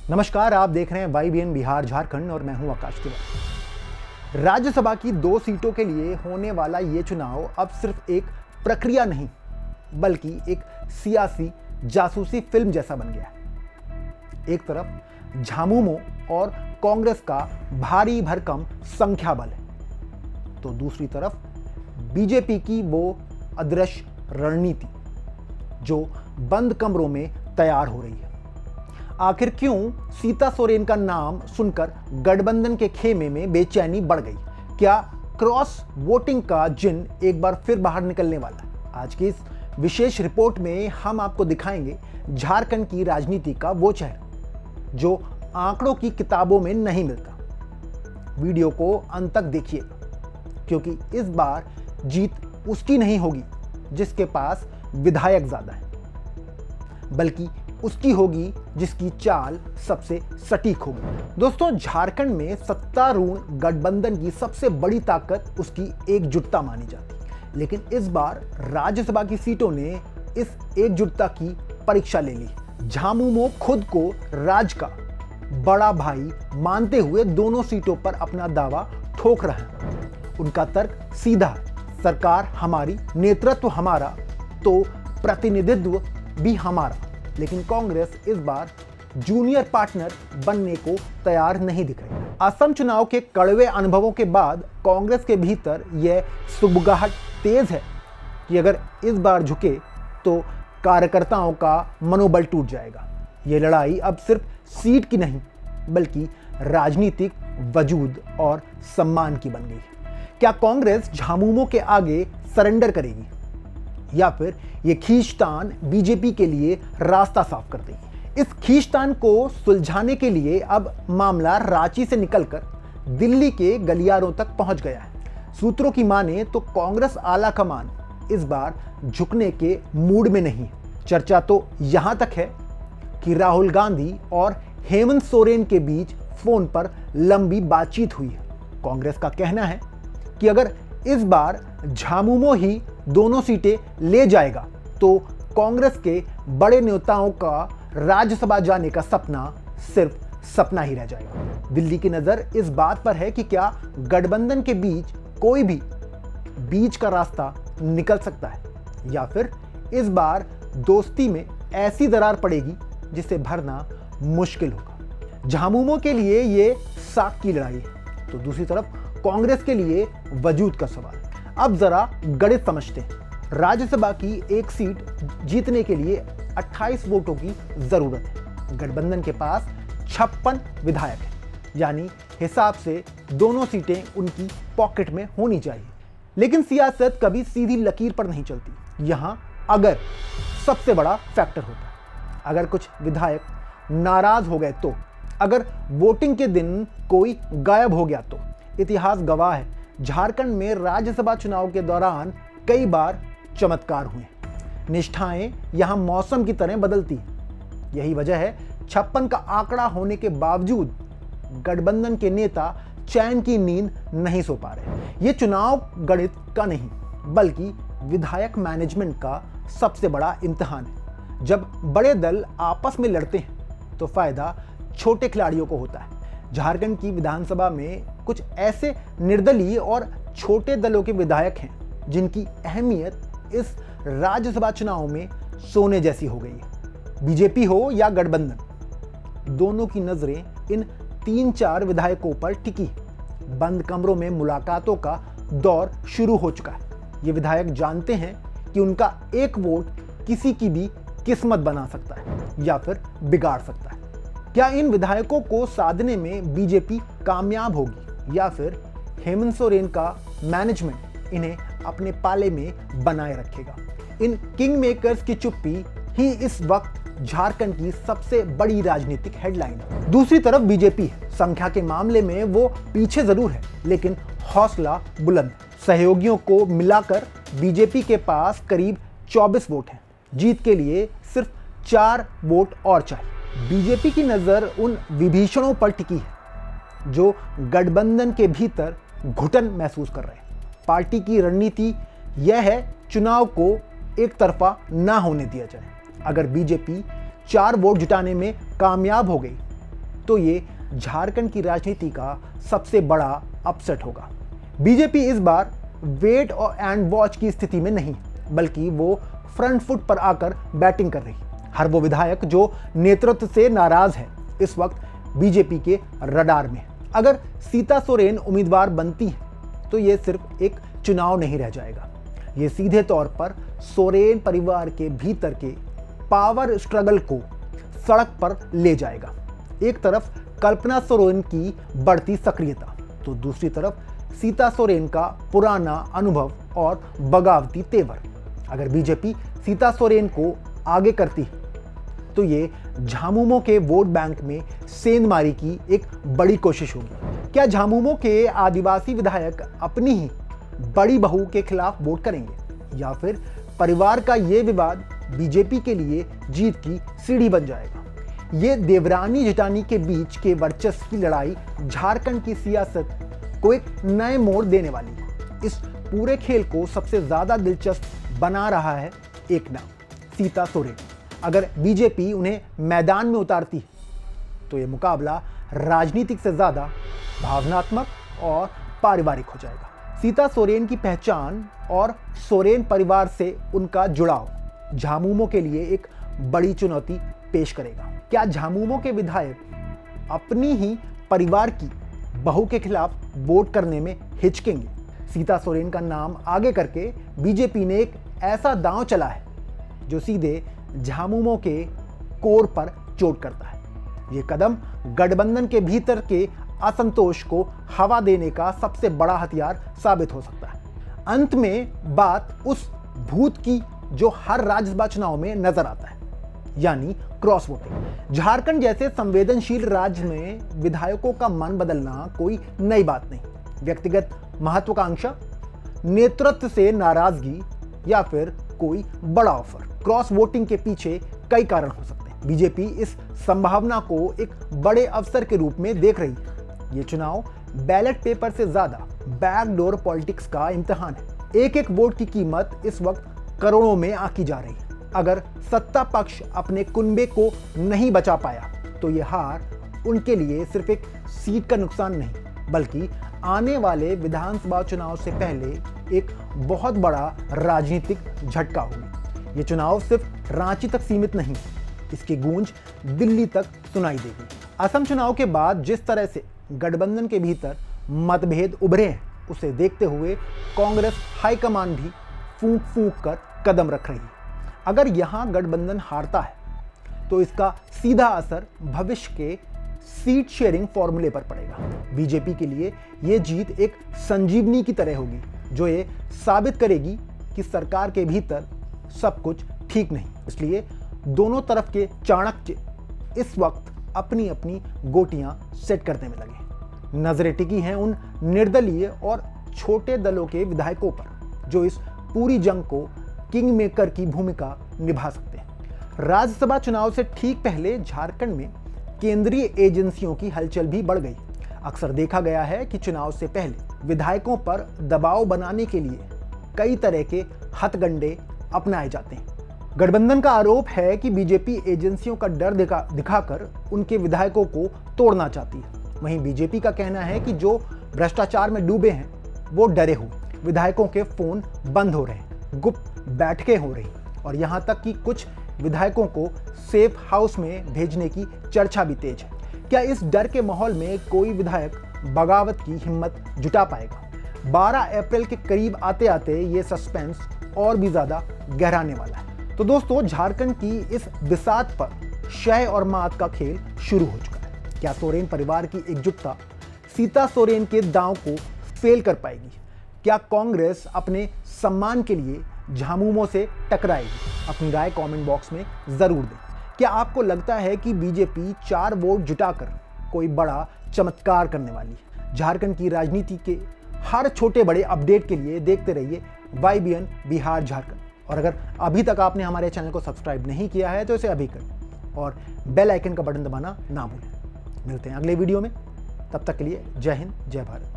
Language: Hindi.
नमस्कार, आप देख रहे हैं YBN बिहार झारखंड और मैं हूं आकाश तिवारी। राज्यसभा की 2 सीटों के लिए होने वाला ये चुनाव अब सिर्फ एक प्रक्रिया नहीं बल्कि एक सियासी जासूसी फिल्म जैसा बन गया है। एक तरफ झामुमो और कांग्रेस का भारी भरकम संख्या बल है तो दूसरी तरफ बीजेपी की वो अदृश्य रणनीति जो बंद कमरों में तैयार हो रही है। आखिर क्यों सीता सोरेन का नाम सुनकर गठबंधन के खेमे में बेचैनी बढ़ गई? क्या क्रॉस वोटिंग का जिन एक बार फिर बाहर निकलने वाला है? आज की इस विशेष रिपोर्ट में हम आपको दिखाएंगे झारखंड की राजनीति का वो चेहरा जो आंकड़ों की किताबों में नहीं मिलता। वीडियो को अंत तक देखिए क्योंकि इस बार जीत उसकी नहीं होगी जिसके पास विधायक ज्यादा है, बल्कि उसकी होगी जिसकी चाल सबसे सटीक होगी। दोस्तों, झारखंड में सत्तारूढ़ गठबंधन की सबसे बड़ी ताकत उसकी एकजुटता मानी जाती है, लेकिन इस बार राज्यसभा की सीटों ने इस एकजुटता की परीक्षा ले ली। झामुमो खुद को राज्य का बड़ा भाई मानते हुए दोनों सीटों पर अपना दावा ठोक रहे हैं। उनका तर्क सीधा है, सरकार हमारी, नेतृत्व हमारा, तो प्रतिनिधित्व भी हमारा। लेकिन कांग्रेस इस बार जूनियर पार्टनर बनने को तैयार नहीं दिख रही। असम चुनाव के कड़वे अनुभवों के बाद कांग्रेस के भीतर यह सुगबुगाहट तेज है कि अगर इस बार झुके तो कार्यकर्ताओं का मनोबल टूट जाएगा। यह लड़ाई अब सिर्फ सीट की नहीं बल्कि राजनीतिक वजूद और सम्मान की बन गई है। क्या कांग्रेस झामुमो के आगे सरेंडर करेगी या फिर ये खींचतान बीजेपी के लिए रास्ता साफ कर देगी? इस खींचतान को सुलझाने के लिए अब मामला रांची से निकलकर दिल्ली के गलियारों तक पहुंच गया है। सूत्रों की माने तो कांग्रेस आला कमान इस बार झुकने के मूड में नहीं है। चर्चा तो यहां तक है कि राहुल गांधी और हेमंत सोरेन के बीच फोन पर लंबी बातचीत हुई है। कांग्रेस का कहना है कि अगर इस बार झामुमो ही दोनों सीटें ले जाएगा तो कांग्रेस के बड़े नेताओं का राज्यसभा जाने का सपना सिर्फ सपना ही रह जाएगा। दिल्ली की नजर इस बात पर है कि क्या गठबंधन के बीच कोई भी बीच का रास्ता निकल सकता है या फिर इस बार दोस्ती में ऐसी दरार पड़ेगी जिसे भरना मुश्किल होगा। झामुमो के लिए ये साख की लड़ाई है तो दूसरी तरफ कांग्रेस के लिए वजूद का सवाल। अब जरा गणित समझते हैं। राज्यसभा की एक सीट जीतने के लिए 28 वोटों की जरूरत है। गठबंधन के पास 56 विधायक हैं, यानी हिसाब से दोनों सीटें उनकी पॉकेट में होनी चाहिए। लेकिन सियासत कभी सीधी लकीर पर नहीं चलती। यहां अगर सबसे बड़ा फैक्टर होता है। अगर कुछ विधायक नाराज हो गए तो, अगर वोटिंग के दिन कोई गायब हो गया तो। इतिहास गवाह है, झारखंड में राज्यसभा चुनाव के दौरान कई बार चमत्कार हुए। निष्ठाएं यहां मौसम की तरह बदलती हैं। यही वजह है 56 का आंकड़ा होने के बावजूद गठबंधन के नेता चैन की नींद नहीं सो पा रहे। यह चुनाव गणित का नहीं बल्कि विधायक मैनेजमेंट का सबसे बड़ा इम्तिहान है। जब बड़े दल आपस में लड़ते हैं तो फायदा छोटे खिलाड़ियों को होता है। झारखंड की विधानसभा में कुछ ऐसे निर्दलीय और छोटे दलों के विधायक हैं जिनकी अहमियत इस राज्यसभा चुनाव में सोने जैसी हो गई है। बीजेपी हो या गठबंधन, दोनों की नजरें इन 3-4 विधायकों पर टिकी है। बंद कमरों में मुलाकातों का दौर शुरू हो चुका है। ये विधायक जानते हैं कि उनका एक वोट किसी की भी किस्मत बना सकता है या फिर बिगाड़ सकता है। क्या इन विधायकों को साधने में बीजेपी कामयाब होगी या फिर हेमंत सोरेन का मैनेजमेंट इन्हें अपने पाले में बनाए रखेगा? इन किंग मेकर्स की चुप्पी ही इस वक्त झारखंड की सबसे बड़ी राजनीतिक हेडलाइन है। दूसरी तरफ बीजेपी है। संख्या के मामले में वो पीछे जरूर है लेकिन हौसला बुलंद। सहयोगियों को मिलाकर बीजेपी के पास करीब 24 वोट हैं। जीत के लिए सिर्फ 4 वोट और चाहिए। बीजेपी की नजर उन विभीषणों पर टिकी है जो गठबंधन के भीतर घुटन महसूस कर रहे हैं। पार्टी की रणनीति यह है चुनाव को एक तरफा ना होने दिया जाए। अगर बीजेपी 4 वोट जुटाने में कामयाब हो गई तो ये झारखंड की राजनीति का सबसे बड़ा अपसेट होगा। बीजेपी इस बार वेट और एंड वॉच की स्थिति में नहीं, बल्कि वो फ्रंट फुट पर आकर बैटिंग कर रही। हर वो विधायक जो नेतृत्व से नाराज है इस वक्त बीजेपी के रडार में। अगर सीता सोरेन उम्मीदवार बनती है तो ये सिर्फ एक चुनाव नहीं रह जाएगा, ये सीधे तौर पर सोरेन परिवार के भीतर के पावर स्ट्रगल को सड़क पर ले जाएगा। एक तरफ कल्पना सोरेन की बढ़ती सक्रियता, तो दूसरी तरफ सीता सोरेन का पुराना अनुभव और बगावती तेवर। अगर बीजेपी सीता सोरेन को आगे करती है तो ये झामुमो के वोट बैंक में सेंधमारी की एक बड़ी कोशिश होगी। क्या झामुमो के आदिवासी विधायक अपनी ही बड़ी बहू के खिलाफ वोट करेंगे, या फिर परिवार का ये विवाद बीजेपी के लिए जीत की सीढ़ी बन जाएगा? ये देवरानी जेठानी के बीच के वर्चस्व की लड़ाई झारखंड की सियासत को एक नए मोड़ देने वाली है। इस पूरे खेल को सबसे ज्यादा दिलचस्प बना रहा है एक नाम, सीता सोरेन। अगर बीजेपी उन्हें मैदान में उतारती है तो ये मुकाबला राजनीतिक से ज्यादा भावनात्मक और पारिवारिक हो जाएगा। सीता सोरेन की पहचान और सोरेन परिवार से उनका जुड़ाव झामुमो के लिए एक बड़ी चुनौती पेश करेगा। क्या झामुमो के विधायक अपनी ही परिवार की बहू के खिलाफ वोट करने में हिचकेंगे? सीता सोरेन का नाम आगे करके बीजेपी ने एक ऐसा दांव चला है जो सीधे झामुमो के कोर पर चोट करता है। ये कदम गठबंधन के भीतर के असंतोष को हवा देने का सबसे बड़ा हथियार साबित हो सकता है। अंत में बात उस भूत की जो हर राज्यसभा चुनाव में नजर आता है, यानी क्रॉस वोटिंग। झारखंड जैसे संवेदनशील राज्य में विधायकों का मन बदलना कोई नई बात नहीं। व्यक्तिगत महत्वाकांक्षा, नेतृत्व से नाराजगी या फिर कोई बड़ा ऑफर। क्रॉस वोटिंग के पीछे कई कारण हो सकते हैं। बीजेपी इस संभावना को एक बड़े अवसर के रूप में देख रही है। ये चुनाव बैलेट पेपर से ज्यादा बैकडोर पॉलिटिक्स का इम्तिहान है। एक एक वोट की कीमत इस वक्त करोड़ों में आंकी जा रही है। अगर सत्ता पक्ष अपने कुनबे को नहीं बचा पाया तो यह हार उनके लिए सिर्फ एक सीट का नुकसान नहीं, बल्कि आने वाले विधानसभा चुनाव से पहले एक बहुत बड़ा राजनीतिक झटका होगी। ये चुनाव सिर्फ रांची तक सीमित नहीं, इसकी गूंज दिल्ली तक सुनाई देगी। असम चुनाव के बाद जिस तरह से गठबंधन के भीतर मतभेद उभरे हैं, उसे देखते हुए कांग्रेस हाईकमान भी फूंक फूंक कर कदम रख रही है। अगर यहां गठबंधन हारता है तो इसका सीधा असर भविष्य के सीट शेयरिंग फॉर्मूले पर पड़ेगा। बीजेपी के लिए यह जीत एक संजीवनी की तरह होगी, जो ये साबित करेगी कि सरकार के भीतर सब कुछ ठीक नहीं। इसलिए दोनों तरफ के चाणक्य इस वक्त अपनी अपनी गोटियां सेट करने में लगे। नजरें टिकी हैं उन निर्दलीय और छोटे दलों के विधायकों पर जो इस पूरी जंग को किंग मेकर की भूमिका निभा सकते हैं। राज्यसभा चुनाव से ठीक पहले झारखंड में केंद्रीय एजेंसियों की हलचल भी बढ़ गई। अक्सर देखा गया है कि चुनाव से पहले विधायकों पर दबाव बनाने के लिए कई तरह के हथकंडे अपनाए जाते हैं। गठबंधन का आरोप है कि बीजेपी एजेंसियों का डर दिखाकर उनके विधायकों को तोड़ना चाहती है। वहीं बीजेपी का कहना है कि जो भ्रष्टाचार में डूबे हैं वो डरे हुए, विधायकों के फोन बंद हो रहे हैं, गुप्त बैठकें हो रही और यहां तक कि कुछ विधायकों को सेफ हाउस में भेजने की चर्चा भी तेज है। क्या इस डर के माहौल में कोई विधायक बगावत की हिम्मत जुटा पाएगा? 12 अप्रैल के करीब आते आते ये सस्पेंस और भी ज्यादा गहराने वाला है। तो दोस्तों, झारखंड की इस बिसात पर शय और मात का खेल शुरू हो चुका है। क्या सोरेन परिवार की एकजुटता सीता सोरेन के दांव को फेल कर पाएगी? क्या कांग्रेस अपने सम्मान के लिए झामुमो से टकराएगी? अपनी राय कमेंट बॉक्स में जरूर दें। क्या आपको लगता है कि बीजेपी 4 वोट जुटाकर कोई बड़ा चमत्कार करने वाली है? झारखंड की राजनीति के हर छोटे बड़े अपडेट के लिए देखते रहिए YBN बिहार झारखंड। और अगर अभी तक आपने हमारे चैनल को सब्सक्राइब नहीं किया है तो इसे अभी करें और बेल आइकन का बटन दबाना ना भूलें। मिलते हैं अगले वीडियो में, तब तक के लिए जय हिंद, जय भारत।